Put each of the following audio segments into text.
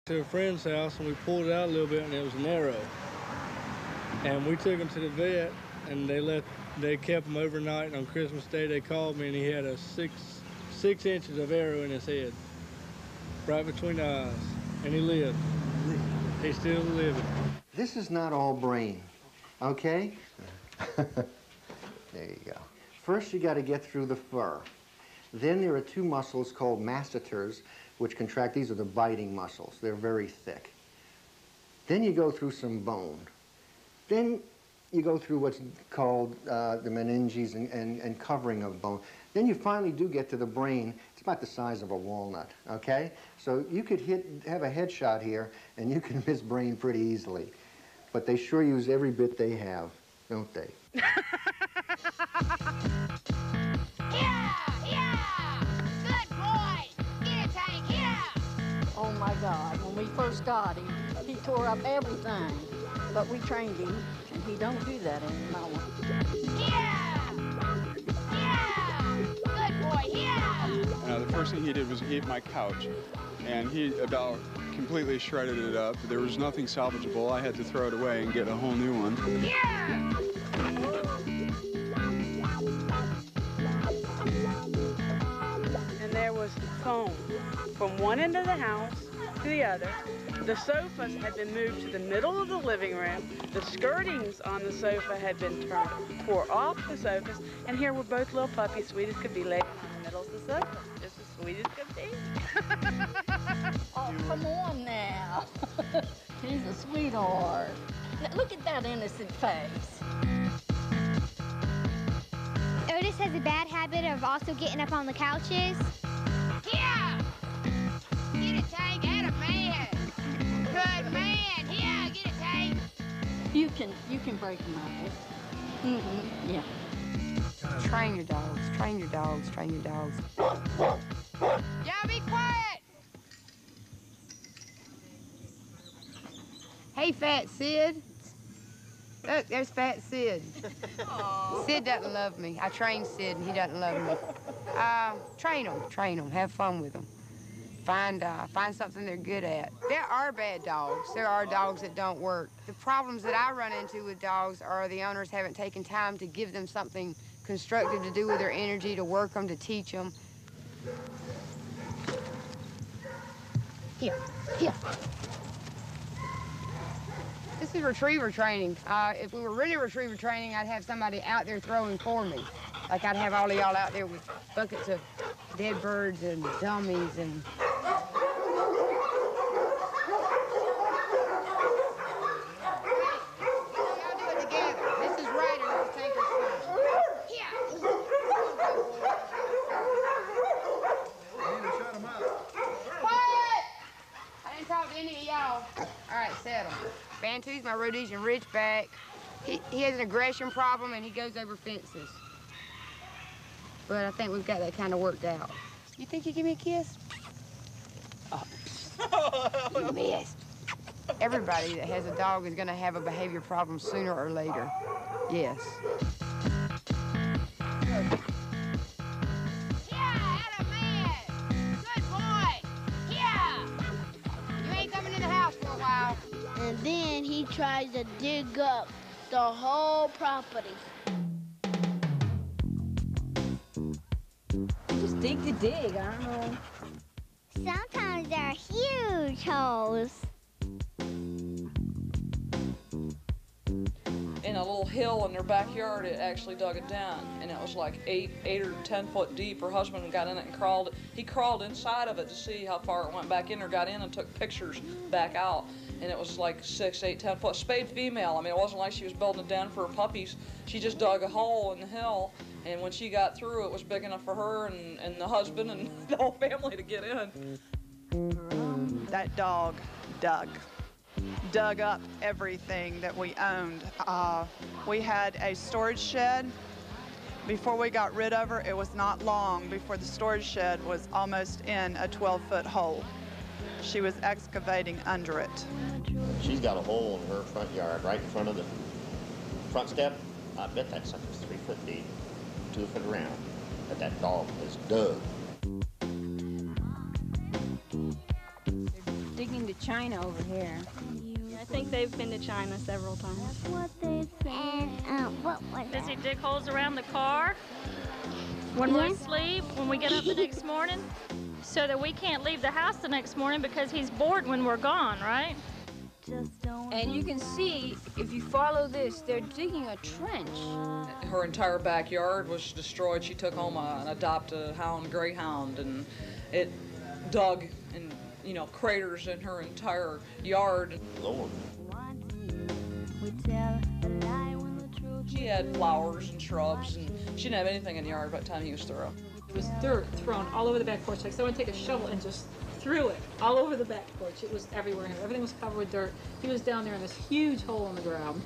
To a friend's house and we pulled it out a little bit and it was an arrow. And we took him to the vet and they kept him overnight. On Christmas Day they called me and he had a six inches of arrow in his head, right between the eyes, and he lived. He's still living. This is not all brain, okay? There you go. First you got to get through the fur. Then there are two muscles called masseters, which contract. These are the biting muscles. They're very thick. Then you go through some bone. Then you go through what's called the meninges and covering of bone. Then you finally do get to the brain. It's about the size of a walnut, okay? So you could have a headshot here, and you can miss brain pretty easily. But they sure use every bit they have, don't they? Oh my God, when we first got him, he tore up everything. But we trained him, and he don't do that anymore. Yeah! Yeah! Good boy, yeah! The first thing he did was he ate my couch, and he about completely shredded it up. There was nothing salvageable. I had to throw it away and get a whole new one. Yeah! And there was foam from one end of the house to the other. The sofas had been moved to the middle of the living room. The skirtings on the sofa had been tore off the sofas. And here were both little puppies, sweet as could be, laying in the middle of the sofa. Just as sweet as could be. Oh, come on now. He's a sweetheart. Now, look at that innocent face. Otis has a bad habit of also getting up on the couches. Yeah! Get it, Tank, and a man! Good man! Yeah, get it, Tank! You can break him up. Mm-hmm, yeah. Train your dogs, train your dogs, train your dogs. Y'all be quiet! Hey, Fat Sid. Look, there's Fat Sid. Sid doesn't love me. I trained Sid, and he doesn't love me. Train them, have fun with them. Find something they're good at. There are bad dogs. There are dogs that don't work. The problems that I run into with dogs are the owners haven't taken time to give them something constructive to do with their energy, to work them, to teach them. Here. This is retriever training. If we were really retriever training, I'd have somebody out there throwing for me. Like I'd have all of y'all out there with buckets of dead birds and dummies and... Bantu's my Rhodesian Ridgeback. He has an aggression problem and he goes over fences. But I think we've got that kind of worked out. You think you give me a kiss? Oh. You missed. Everybody that has a dog is going to have a behavior problem sooner or later. Yes. And then he tries to dig up the whole property. Just dig to dig, I don't know. Sometimes there are huge holes. In a little hill in their backyard, it actually dug it down, and it was like 8 or 10 foot deep. Her husband got in it and crawled. He crawled inside of it to see how far it went back in, or got in and took pictures back out. And it was like 6, 8, 10 foot. Spayed female. I mean, it wasn't like she was building a den for her puppies. She just dug a hole in the hill, and when she got through, it was big enough for her and the husband and the whole family to get in. That dog dug up everything that we owned. We had a storage shed. Before we got rid of her, it was not long before the storage shed was almost in a 12-foot hole. She was excavating under it. She's got a hole in her front yard, right in front of the front step. I bet that sucker's 3 foot deep, 2 foot around. But that dog was dug. They're digging to China over here. I think they've been to China several times. That's what they say. And what was Does he dig holes around the car when we're asleep, when we get up the next morning? So that we can't leave the house the next morning because he's bored when we're gone, right? And you can see, if you follow this, they're digging a trench. Her entire backyard was destroyed. She took home an adopted hound, greyhound, and it dug and craters in her entire yard. Lord. She had flowers and shrubs, and she didn't have anything in the yard by the time he was through. It was dirt thrown all over the back porch. Like someone took a shovel and just threw it all over the back porch. It was everywhere. Everything was covered with dirt. He was down there in this huge hole in the ground.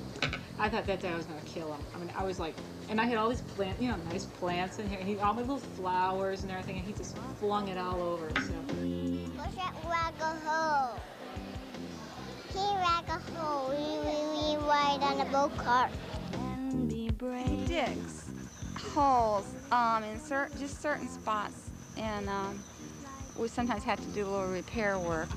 I thought that day I was going to kill him. I mean, I was like, and I had all these plants, nice plants in here. And all my little flowers and everything, and he just flung it all over. So. Look at Rag-a-Hole. He Rag-a-Hole. We ride on a go-kart. He digs holes in just certain spots, and we sometimes have to do a little repair work.